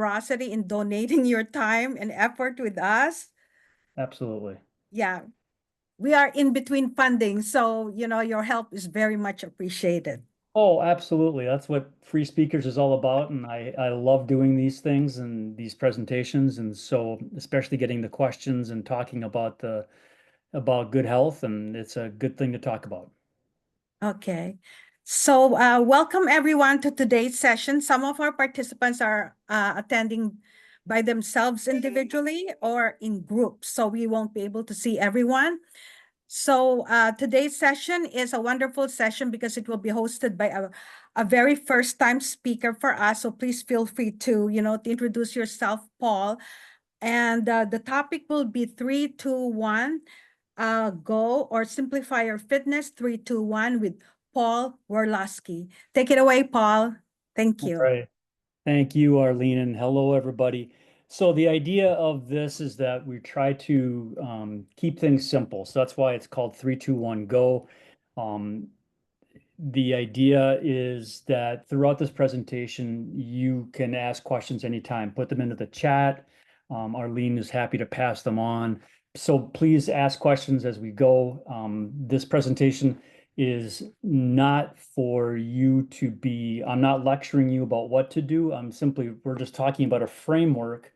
generosity in donating your time and effort with us. Absolutely. Yeah, we are in between funding, so your help is very much appreciated. Oh, absolutely. That's what Free Speakers is all about. And I love doing these things and these presentations. And so especially getting the questions and talking about about good health, and it's a good thing to talk about. Okay. So welcome everyone to today's session. Some of our participants are attending by themselves individually or in groups, so we won't be able to see everyone. So today's session is a wonderful session because it will be hosted by a very first time speaker for us. So please feel free to introduce yourself, Paul. And the topic will be 3, 2, 1, go, or simplify your fitness 3, 2, 1 with Paul Warloski. Take it away, Paul. Thank All you. right. Thank you, Arlene, and hello, everybody. So the idea of this is that we try to keep things simple. So that's why it's called 3, 2, 1, go. Um, the idea is that throughout this presentation, you can ask questions anytime, put them into the chat. Arlene is happy to pass them on. So please ask questions as we go. This presentation is not for you to be, I'm not lecturing you about what to do. We're just talking about a framework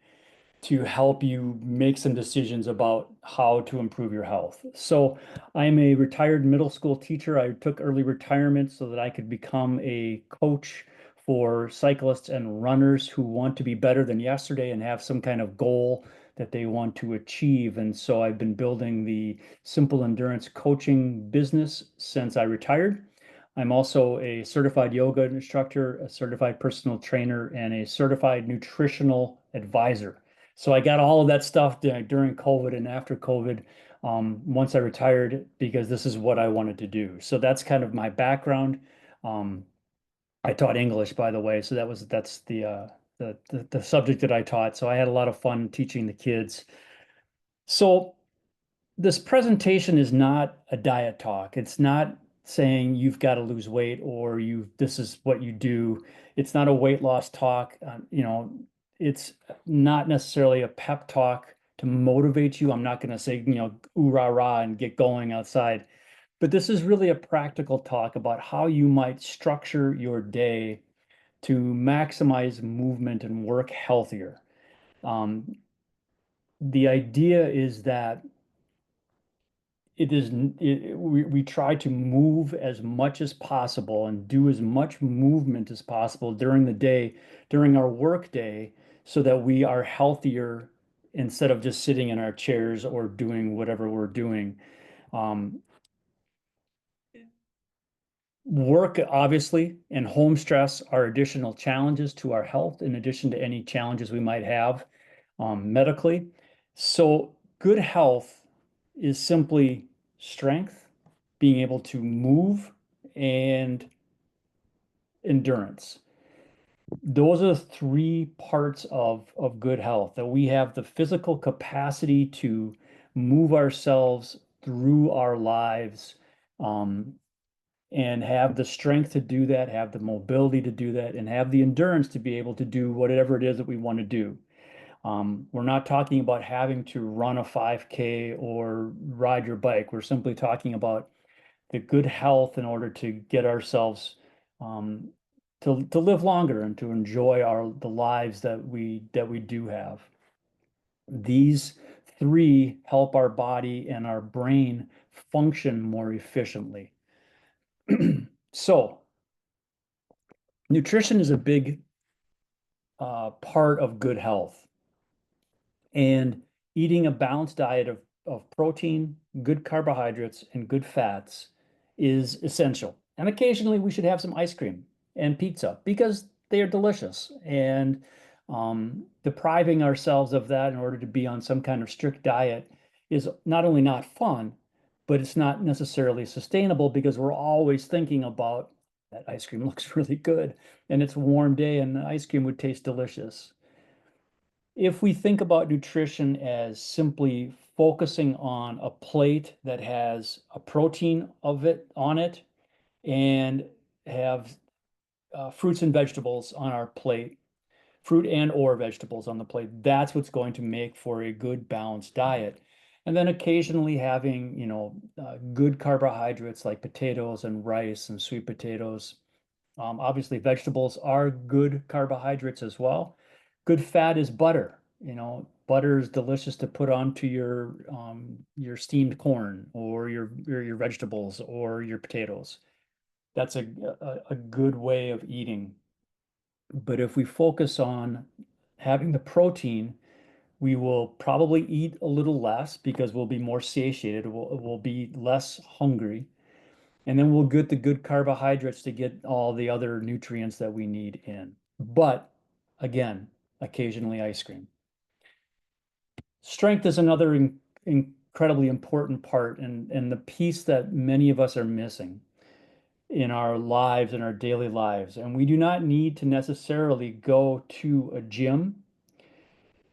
to help you make some decisions about how to improve your health. So I'm a retired middle school teacher. I took early retirement so that I could become a coach for cyclists and runners who want to be better than yesterday and have some kind of goal that they want to achieve. And so I've been building the simple endurance coaching business since I retired. I'm also a certified yoga instructor, a certified personal trainer, and a certified nutritional advisor. So I got all of that stuff during COVID and after COVID, once I retired, because this is what I wanted to do. So that's kind of my background. Um, I taught English, by the way, so that's the subject that I taught. So I had a lot of fun teaching the kids. So this presentation is not a diet talk. It's not saying you've got to lose weight or this is what you do. It's not a weight loss talk. It's not necessarily a pep talk to motivate you. I'm not going to say, ooh rah rah and get going outside. But this is really a practical talk about how you might structure your day to maximize movement and work healthier. Um, the idea is that we try to move as much as possible and do as much movement as possible during the day, during our work day, so that we are healthier instead of just sitting in our chairs or doing whatever we're doing. Um, Work, obviously, and home stress are additional challenges to our health, in addition to any challenges we might have medically. So, good health is simply strength, being able to move, and endurance. Those are the three parts of good health, that we have the physical capacity to move ourselves through our lives, um, and have the strength to do that, have the mobility to do that, and have the endurance to be able to do whatever it is that we want to do. We're not talking about having to run a 5K or ride your bike. We're simply talking about the good health in order to get ourselves um, to live longer and to enjoy the lives that we do have. These three help our body and our brain function more efficiently. So, nutrition is a big part of good health, and eating a balanced diet of protein, good carbohydrates, and good fats is essential. And occasionally we should have some ice cream and pizza because they are delicious. And depriving ourselves of that in order to be on some kind of strict diet is not only not fun, but it's not necessarily sustainable because we're always thinking about that ice cream looks really good and it's a warm day and the ice cream would taste delicious. If we think about nutrition as simply focusing on a plate that has a protein of it on it and have fruits and vegetables on our plate, fruit and or vegetables on the plate. That's what's going to make for a good balanced diet. And then occasionally having, good carbohydrates like potatoes and rice and sweet potatoes. Obviously, vegetables are good carbohydrates as well. Good fat is butter. Butter is delicious to put onto your steamed corn or your vegetables or your potatoes. That's a good way of eating. But if we focus on having the protein, we will probably eat a little less because we'll be more satiated. We'll be less hungry. And then we'll get the good carbohydrates to get all the other nutrients that we need in. But again, occasionally ice cream. Strength is another incredibly important part and the piece that many of us are missing in our lives, in our daily lives. And we do not need to necessarily go to a gym.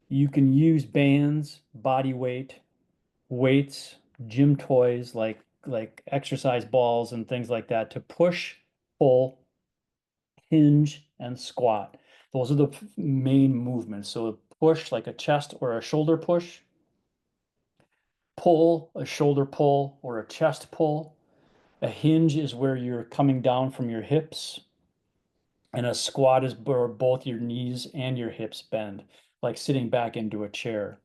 You can use bands, body weight, weights, gym toys like exercise balls and things like that to push, pull, hinge, and squat. Those are the main movements. So a push like a chest or a shoulder push, pull, a shoulder pull, or a chest pull. A hinge is where you're coming down from your hips, and a squat is where both your knees and your hips bend, like sitting back into a chair.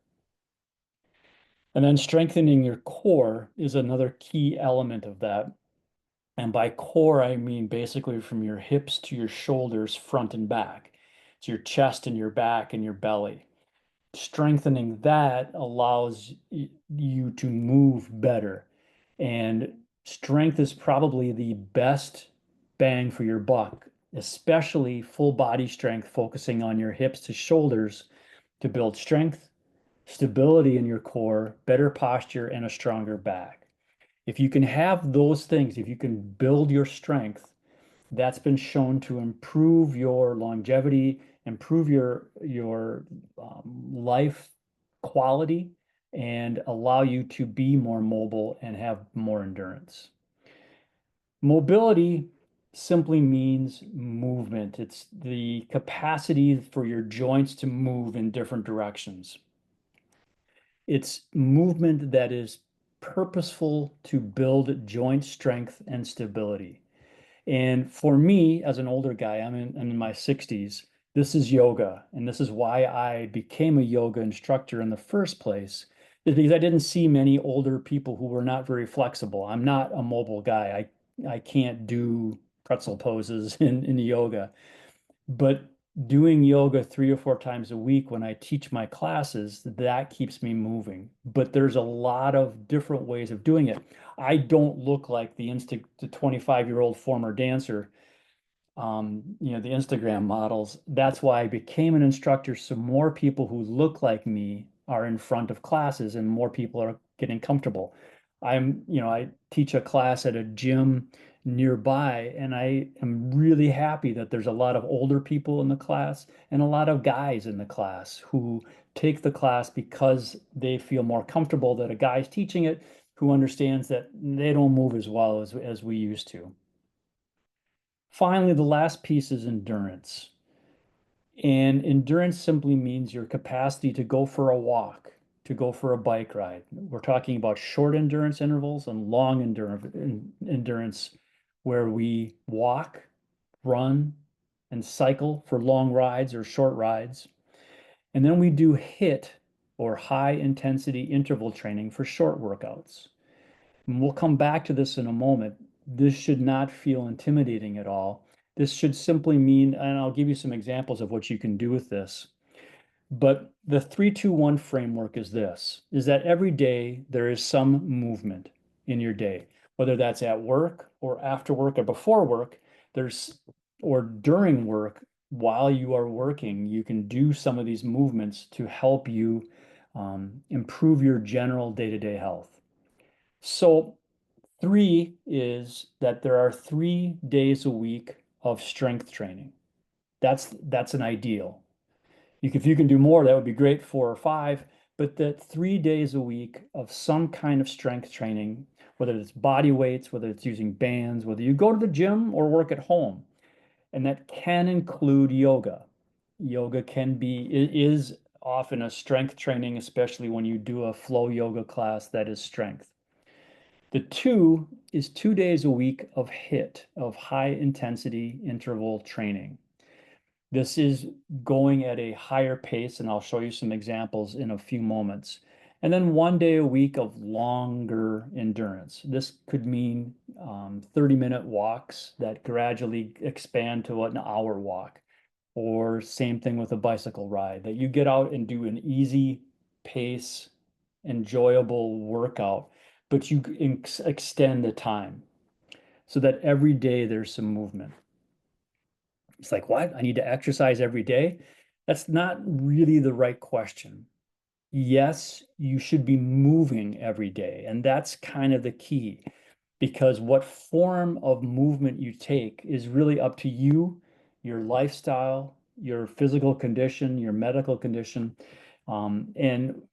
And then strengthening your core is another key element of that. And by core, I mean basically from your hips to your shoulders, front and back. It's your chest and your back and your belly. Strengthening that allows you to move better. And strength is probably the best bang for your buck, especially full body strength, focusing on your hips to shoulders to build strength, stability in your core, better posture, and a stronger back. If you can have those things, if you can build your strength, that's been shown to improve your longevity, improve your life quality, and allow you to be more mobile and have more endurance. Mobility simply means movement. It's the capacity for your joints to move in different directions. It's movement that is purposeful to build joint strength and stability. And for me, as an older guy, I'm in my 60s, this is yoga. And this is why I became a yoga instructor in the first place, is because I didn't see many older people who were not very flexible. I'm not a mobile guy. I can't do pretzel poses in yoga. But doing yoga 3 or 4 times a week when I teach my classes, that keeps me moving. But there's a lot of different ways of doing it. I don't look like the 25-year-old former dancer, the Instagram models. That's why I became an instructor, so more people who look like me are in front of classes and more people are getting comfortable. I teach a class at a gym nearby, and I am really happy that there's a lot of older people in the class and a lot of guys in the class who take the class because they feel more comfortable that a guy's teaching it who understands that they don't move as well as we used to. Finally, the last piece is endurance. And endurance simply means your capacity to go for a walk, to go for a bike ride. We're talking about short endurance intervals and long endurance where we walk, run, and cycle for long rides or short rides. And then we do HIIT or high intensity interval training for short workouts. And we'll come back to this in a moment. This should not feel intimidating at all. This should simply mean, and I'll give you some examples of what you can do with this. But the 3-2-1 framework is this, is that every day there is some movement in your day, whether that's at work or after work or before work, or during work, while you are working, you can do some of these movements to help you improve your general day-to-day health. So 3 is that there are 3 days a week of strength training. That's an ideal. If you can do more, that would be great, 4 or 5, but that 3 days a week of some kind of strength training, whether it's body weights, whether it's using bands, whether you go to the gym or work at home, and that can include yoga. yoga it is often a strength training, especially when you do a flow yoga class that is strength. The two is 2 days a week of HIIT, of high intensity interval training. This is going at a higher pace, and I'll show you some examples in a few moments. And then 1 day a week of longer endurance. This could mean 30-minute walks that gradually expand to an hour walk, or same thing with a bicycle ride, that you get out and do an easy pace, enjoyable workout, but you extend the time so that every day there's some movement. It's like, what? I need to exercise every day? That's not really the right question. Yes, you should be moving every day, and that's kind of the key, because what form of movement you take is really up to you, your lifestyle, your physical condition, your medical condition. And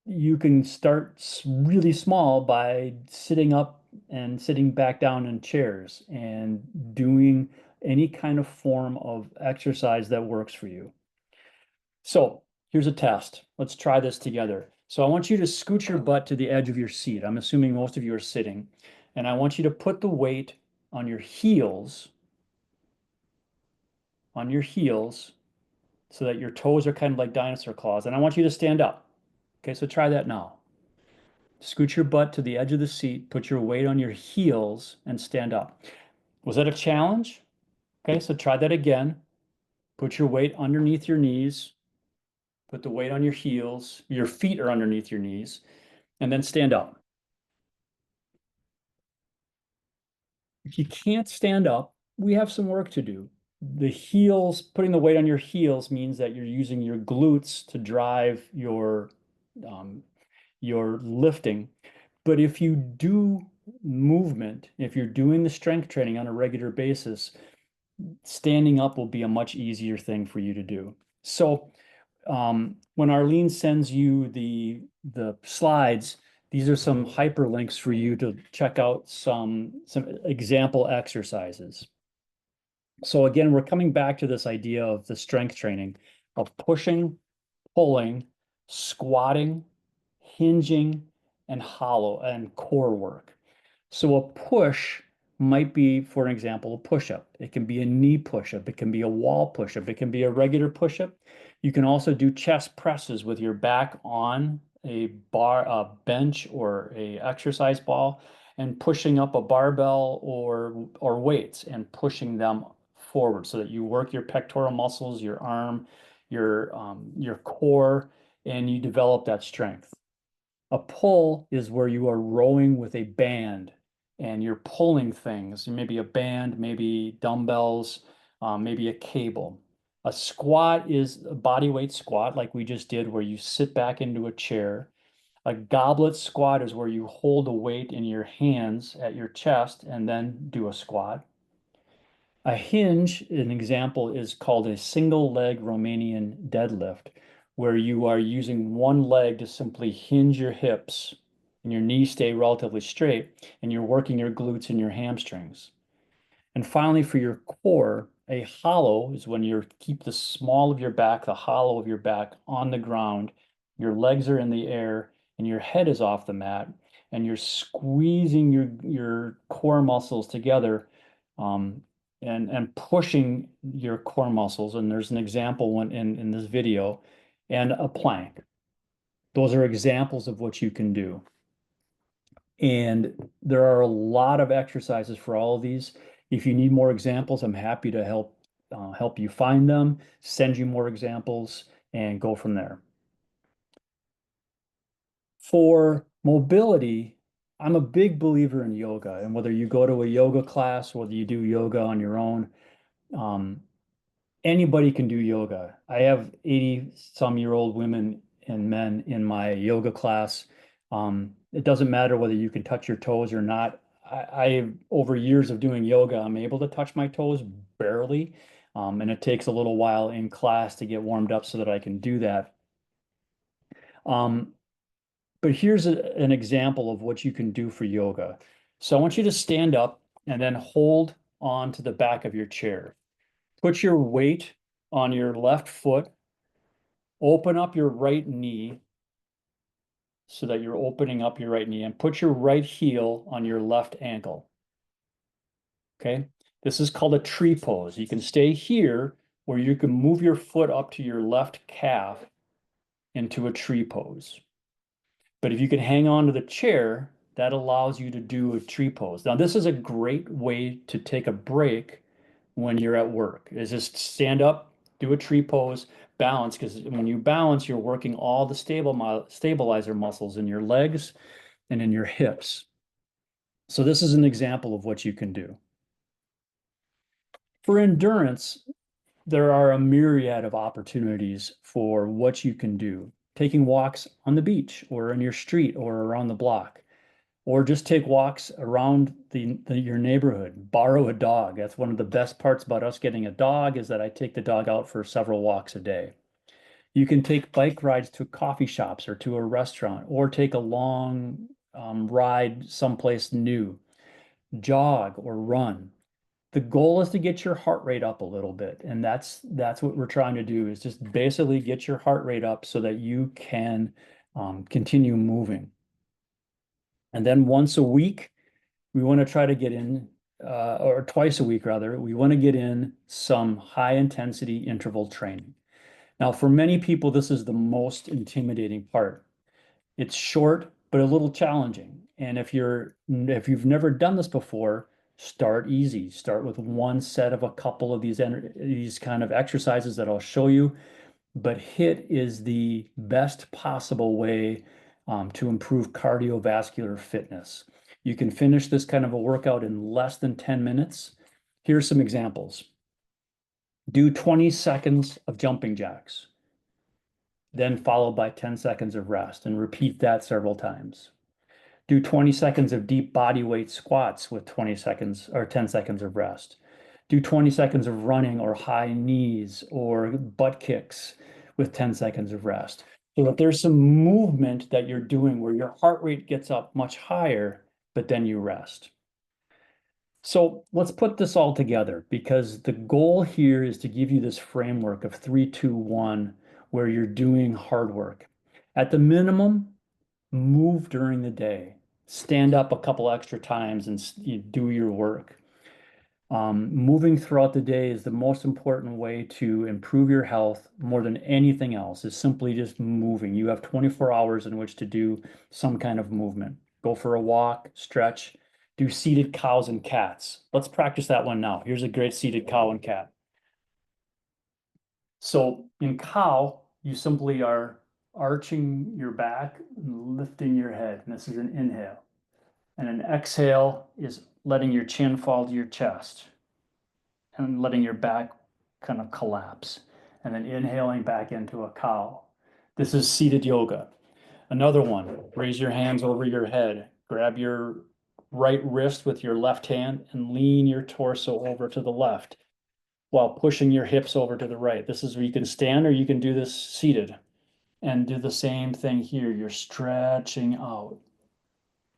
you can start really small by sitting up and sitting back down in chairs and doing any kind of form of exercise that works for you. So here's a test. Let's try this together. So I want you to scoot your butt to the edge of your seat. I'm assuming most of you are sitting. And I want you to put the weight on your heels, so that your toes are kind of like dinosaur claws. And I want you to stand up. Okay, so try that now. Scoot your butt to the edge of the seat, put your weight on your heels, and stand up. Was that a challenge? Okay, so try that again. Put your weight underneath your knees, put the weight on your heels, your feet are underneath your knees, and then stand up. If you can't stand up, we have some work to do. The heels, putting the weight on your heels means that you're using your glutes to drive your lifting. But if you do movement, if you're doing the strength training on a regular basis, standing up will be a much easier thing for you to do. So when Arlene sends you the slides, these are some hyperlinks for you to check out some example exercises. So again, we're coming back to this idea of the strength training of pushing, pulling, squatting, hinging, and hollow and core work. So a push might be, for an example, a push-up. It can be a knee push-up. It can be a wall push-up. It can be a regular push-up. You can also do chest presses with your back on a bar, a bench, or a exercise ball, and pushing up a barbell or weights and pushing them forward so that you work your pectoral muscles, your arm, your core, and you develop that strength. A pull is where you are rowing with a band and you're pulling things, maybe a band, maybe dumbbells, maybe a cable. A squat is a body weight squat, like we just did, where you sit back into a chair. A goblet squat is where you hold a weight in your hands at your chest and then do a squat. A hinge, an example, is called a single leg Romanian deadlift, where you are using one leg to simply hinge your hips and your knees stay relatively straight, and you're working your glutes and your hamstrings. And finally, for your core, a hollow is when you keep the small of your back, the hollow of your back on the ground, your legs are in the air, and your head is off the mat, and you're squeezing your core muscles together, um, and pushing your core muscles. And there's an example in this video, and a plank. Those are examples of what you can do. And there are a lot of exercises for all of these. If you need more examples, I'm happy to help you find them, send you more examples, and go from there. For mobility, I'm a big believer in yoga, and whether you go to a yoga class, whether you do yoga on your own, um, anybody can do yoga. I have 80-some-year-old women and men in my yoga class. It doesn't matter whether you can touch your toes or not. Over years of doing yoga, I'm able to touch my toes barely. And it takes a little while in class to get warmed up so that I can do that. Um, but here's an example of what you can do for yoga. So I want you to stand up and then hold on to the back of your chair. Put your weight on your left foot, open up your right knee so that you're opening up your right knee, and put your right heel on your left ankle. Okay, this is called a tree pose. You can stay here, or you can move your foot up to your left calf into a tree pose. But if you can hang on to the chair, that allows you to do a tree pose. Now, this is a great way to take a break when you're at work, is just stand up, do a tree pose, balance, because when you balance, you're working all the stabilizer muscles in your legs and in your hips. So this is an example of what you can do. For endurance, there are a myriad of opportunities for what you can do. Taking walks on the beach or in your street or around the block, or just take walks around your neighborhood. Borrow a dog. That's one of the best parts about us getting a dog, is that I take the dog out for several walks a day. You can take bike rides to coffee shops or to a restaurant, or take a long ride someplace new. Jog or run. The goal is to get your heart rate up a little bit, and that's what we're trying to do, is just basically get your heart rate up so that you can continue moving. And then once a week, we want to try to get in, or twice a week rather, we want to get in some high intensity interval training. Now, for many people, this is the most intimidating part. It's short, but a little challenging. And if you've never done this before, start easy. Start with one set of a couple of these kind of exercises that I'll show you. But HIIT is the best possible way to improve cardiovascular fitness. You can finish this kind of a workout in less than 10 minutes. Here's some examples. Do 20 seconds of jumping jacks, then followed by 10 seconds of rest, and repeat that several times. Do 20 seconds of deep body weight squats with 20 seconds or 10 seconds of rest. Do 20 seconds of running or high knees or butt kicks with 10 seconds of rest. So if there's some movement that you're doing where your heart rate gets up much higher, but then you rest. So let's put this all together, because the goal here is to give you this framework of 3-2-1 where you're doing hard work. At the minimum, move during the day. Stand up a couple extra times and you do your work. Moving throughout the day is the most important way to improve your health more than anything else, is simply just moving. You have 24 hours in which to do some kind of movement. Go for a walk, stretch, do seated cows and cats. Let's practice that one now. Here's a great seated cow and cat. So in cow, you simply are arching your back and lifting your head. And this is an inhale. And an exhale is letting your chin fall to your chest and letting your back kind of collapse. And then inhaling back into a cow. This is seated yoga. Another one, raise your hands over your head. Grab your right wrist with your left hand and lean your torso over to the left while pushing your hips over to the right. This is where you can stand, or you can do this seated. And do the same thing here. You're stretching out.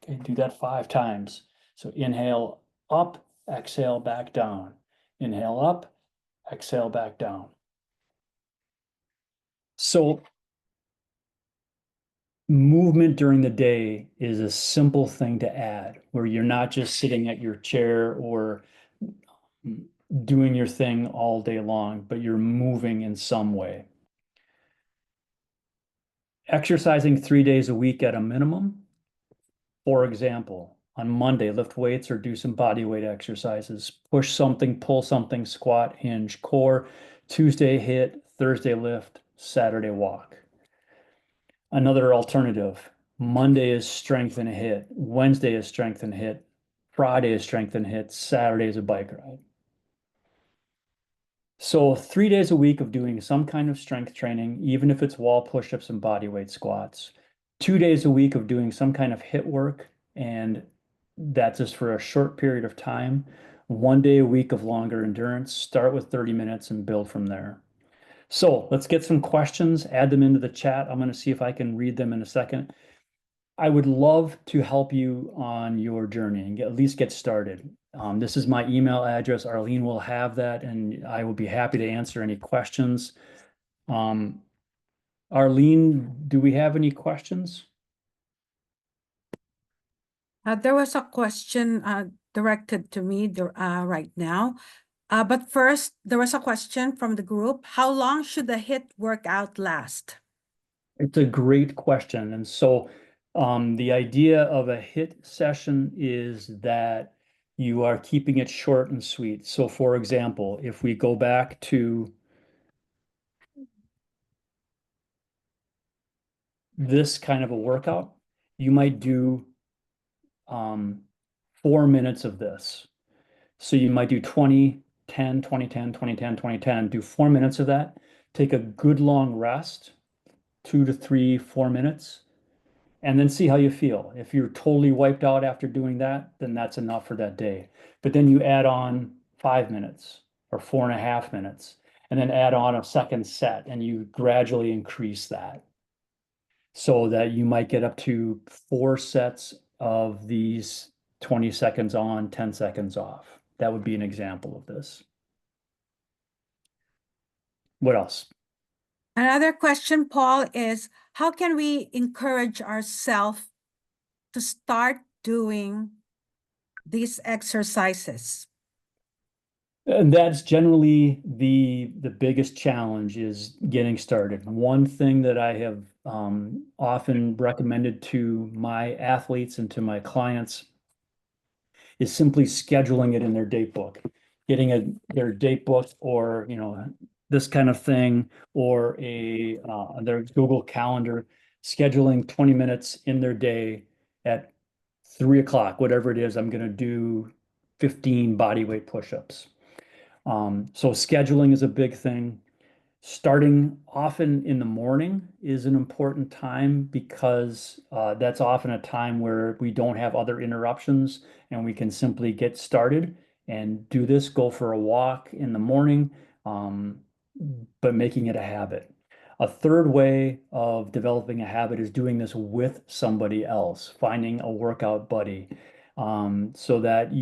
Okay, do that 5 times. So inhale up, exhale back down. Inhale up, exhale back down. So movement during the day is a simple thing to add, where you're not just sitting at your chair or doing your thing all day long, but you're moving in some way. Exercising 3 days a week at a minimum. For example, on Monday, lift weights or do some body weight exercises. Push something, pull something, squat, hinge, core. Tuesday HIIT, Thursday lift, Saturday walk. Another alternative, Monday is strength and HIIT. Wednesday is strength and HIIT. Friday is strength and HIIT. Saturday is a bike ride. So 3 days a week of doing some kind of strength training, even if it's wall push-ups and body weight squats. 2 days a week of doing some kind of HIIT work, and that's just for a short period of time. 1 day a week of longer endurance. Start with 30 minutes and build from there. So let's get some questions, add them into the chat. I'm going to see if I can read them in a second. I would love to help you on your journey and at least get started. This is my email address. Arlene will have that, and I will be happy to answer any questions. Um, Arlene, do we have any questions? There was a question directed to me right now. But first, there was a question from the group. How long should the HIIT workout last? It's a great question. And so the idea of a HIIT session is that you are keeping it short and sweet. So for example, if we go back to this kind of a workout, you might do 4 minutes of this. So you might do 20, 10, 20, 10, 20, 10, 20, 10, do 4 minutes of that, take a good long rest, 2 to 3, 4 minutes, and then see how you feel. If you're totally wiped out after doing that, then that's enough for that day. But then you add on 5 minutes or 4.5 minutes, and then add on a second set, and you gradually increase that so that you might get up to 4 sets of these 20 seconds on, 10 seconds off. That would be an example of this. What else? Another question, Paul, is how can we encourage ourselves to start doing these exercises? And that's generally the biggest challenge is getting started. One thing that I have often recommended to my athletes and to my clients is simply scheduling it in their date book, getting their date book or this kind of thing or their Google Calendar, scheduling 20 minutes in their day at 3 o'clock, whatever it is. I'm going to do 15 body weight push-ups. So scheduling is a big thing. Starting often in the morning is an important time because that's often a time where we don't have other interruptions and we can simply get started and do this, go for a walk in the morning, um, but making it a habit. A third way of developing a habit is doing this with somebody else, finding a workout buddy, so that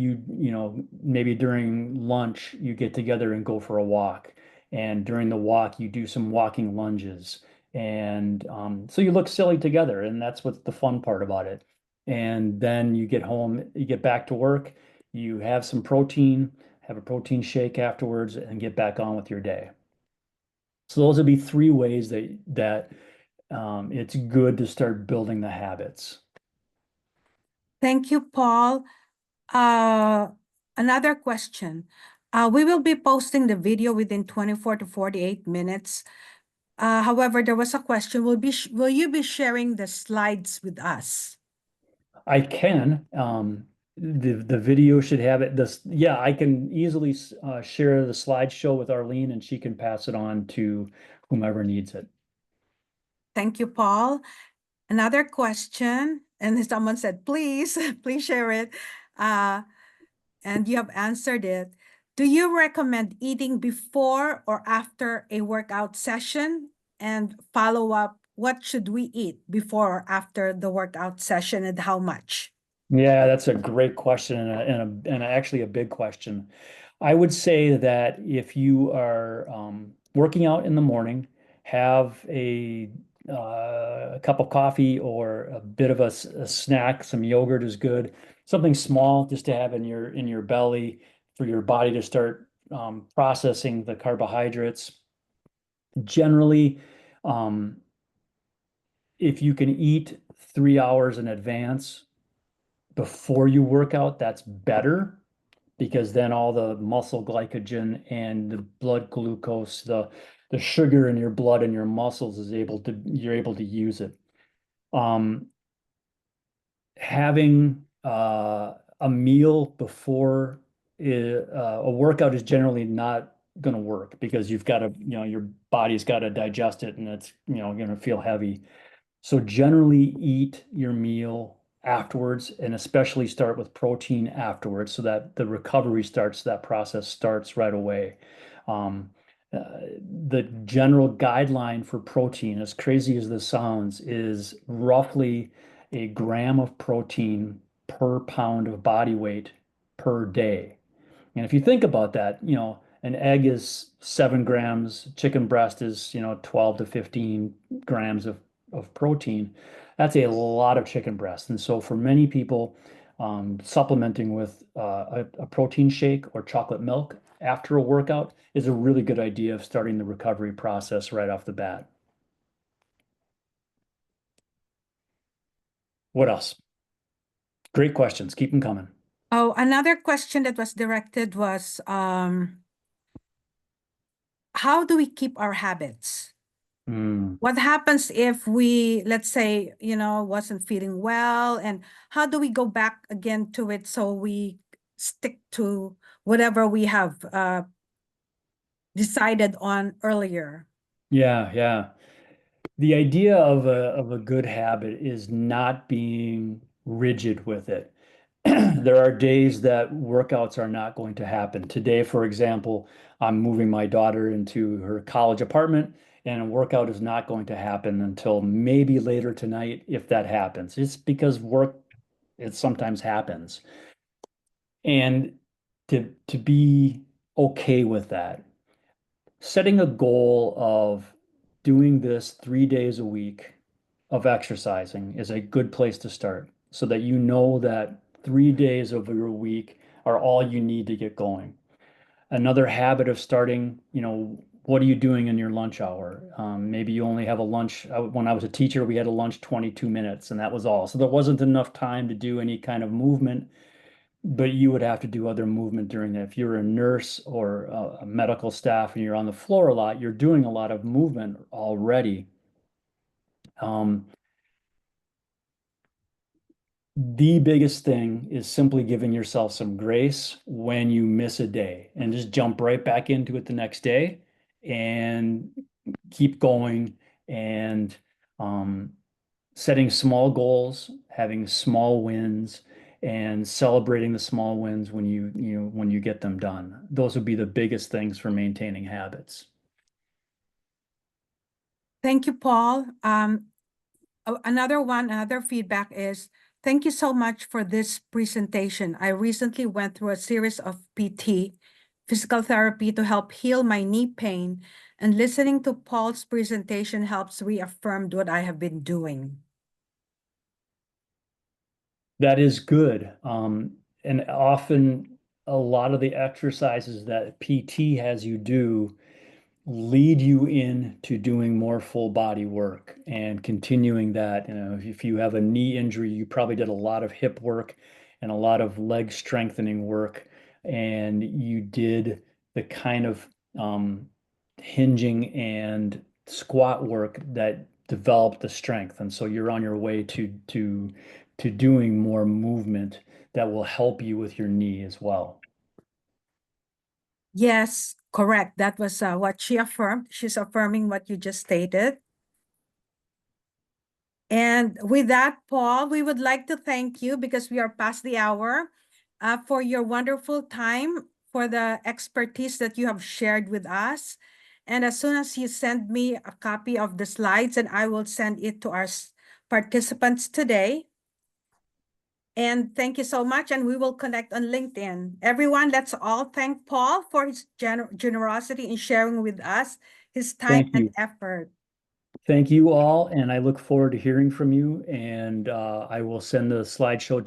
maybe during lunch you get together and go for a walk. And during the walk, you do some walking lunges. And so you look silly together. And that's what's the fun part about it. And then you get home, you get back to work, you have some protein, have a protein shake afterwards, and get back on with your day. So those would be 3 ways that it's good to start building the habits. Thank you, Paul. Another question. We will be posting the video within 24 to 48 minutes. However, there was a question, will you be sharing the slides with us? I can. The video should have it. Yeah, I can easily share the slideshow with Arlene, and she can pass it on to whomever needs it. Thank you, Paul. Another question, and someone said, please, please share it. And you have answered it. Do you recommend eating before or after a workout session? And follow up, what should we eat before or after the workout session and how much? Yeah, that's a great question and actually a big question. I would say that if you are working out in the morning, have a cup of coffee or a bit of a snack. Some yogurt is good. Something small just to have in your belly for your body to start processing the carbohydrates. Generally, um, if you can eat 3 hours in advance before you work out, that's better because then all the muscle glycogen and the blood glucose, the sugar in your blood and your muscles you're able to use it. Having a meal before a workout is generally not going to work because you've got to, your body's got to digest it and it's, going to feel heavy. So generally eat your meal afterwards and especially start with protein afterwards so that the recovery starts, that process starts right away. Um, the general guideline for protein, as crazy as this sounds, is roughly a gram of protein per pound of body weight per day. And if you think about that, an egg is 7 grams, chicken breast is, 12 to 15 grams of protein. That's a lot of chicken breast. And so for many people, supplementing with a protein shake or chocolate milk after a workout is a really good idea of starting the recovery process right off the bat. What else? Great questions. Keep them coming. Oh, another question that was directed was, how do we keep our habits? Mm. What happens if we, let's say, wasn't feeling well, and how do we go back again to it so we stick to whatever we have decided on earlier? Yeah, yeah. The idea of a good habit is not being rigid with it. There are days that workouts are not going to happen. Today, for example, I'm moving my daughter into her college apartment, and a workout is not going to happen until maybe later tonight, if that happens. It's because work, it sometimes happens. And to be okay with that, setting a goal of doing this 3 days a week of exercising is a good place to start so that you know that 3 days of your week are all you need to get going. Another habit of starting, what are you doing in your lunch hour? Maybe you only have a lunch. When I was a teacher, we had a lunch 22 minutes and that was all. So there wasn't enough time to do any kind of movement, but you would have to do other movement during that. If you're a nurse or a medical staff and you're on the floor a lot, you're doing a lot of movement already. Um, the biggest thing is simply giving yourself some grace when you miss a day and just jump right back into it the next day and keep going and um, setting small goals, having small wins, and celebrating the small wins when you get them done. Those would be the biggest things for maintaining habits. Thank you, Paul. Another feedback is, thank you so much for this presentation. I recently went through a series of PT, physical therapy, to help heal my knee pain, and listening to Paul's presentation helps reaffirm what I have been doing. That is good. And often a lot of the exercises that PT has you do lead you into doing more full body work and continuing that. If you have a knee injury, you probably did a lot of hip work and a lot of leg strengthening work, and you did the kind of hinging and squat work that developed the strength. And so you're on your way to doing more movement that will help you with your knee as well. Yes, correct. That was what she affirmed. She's affirming what you just stated. And with that, Paul, we would like to thank you because we are past the hour for your wonderful time, for the expertise that you have shared with us. And as soon as you send me a copy of the slides, and I will send it to our participants today. And thank you so much. And we will connect on LinkedIn. Everyone, let's all thank Paul for his generosity in sharing with us his time Thank and you. effort. Thank you all, and I look forward to hearing from you. And I will send the slideshow